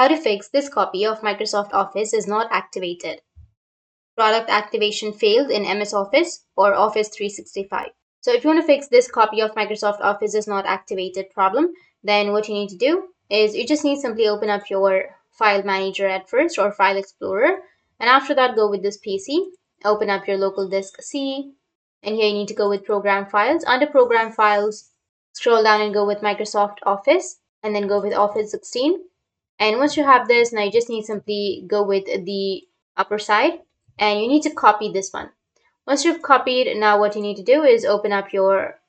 How to fix this copy of Microsoft Office is not activated. Product activation failed in MS Office or Office 365. So if you want to fix this copy of Microsoft Office is not activated problem, then what you need to do is you just need to simply open up your file manager at first or file explorer, and after that go with this PC, open up your local disk C, and here you need to go with program files. Under program files, scroll down and go with Microsoft Office, and then go with Office 16. And once you have this, now you just need simply go with the upper side and you need to copy this one. Once you've copied, now what you need to do is open up your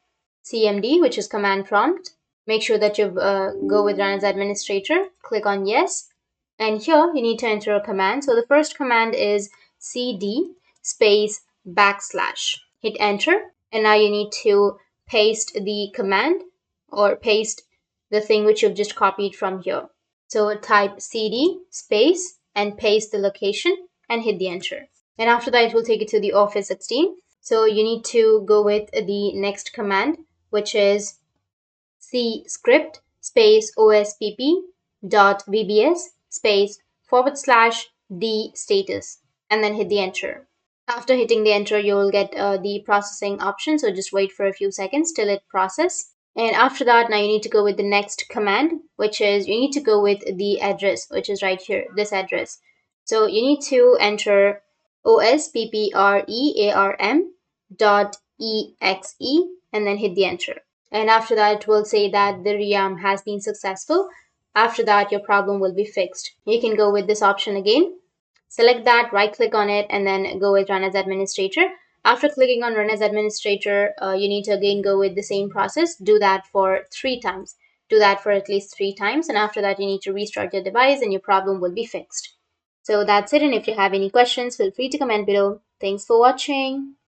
CMD, which is command prompt. Make sure that you go with run as administrator, click on yes. And here you need to enter a command. So the first command is cd space backslash. Hit enter. And now you need to paste the command or paste the thing which you've just copied from here. So type cd space and paste the location and hit the enter. And after that, it will take you to the Office 16. So you need to go with the next command, which is c script space ospp dot vbs space / d status, and then hit the enter. After hitting the enter, you will get the processing option. So just wait for a few seconds till it processes. And after that, now you need to go with the next command, which is you need to go with the address, which is right here, this address. So you need to enter ospprearm.exe and then hit the enter. And after that, it will say that the rearm has been successful. After that, your problem will be fixed. You can go with this option again. Select that, right click on it, and then go with run as administrator. After clicking on run as administrator, you need to again go with the same process. Do that for 3 times. Do that for at least 3 times. And after that, you need to restart your device and your problem will be fixed. So that's it. And if you have any questions, feel free to comment below. Thanks for watching.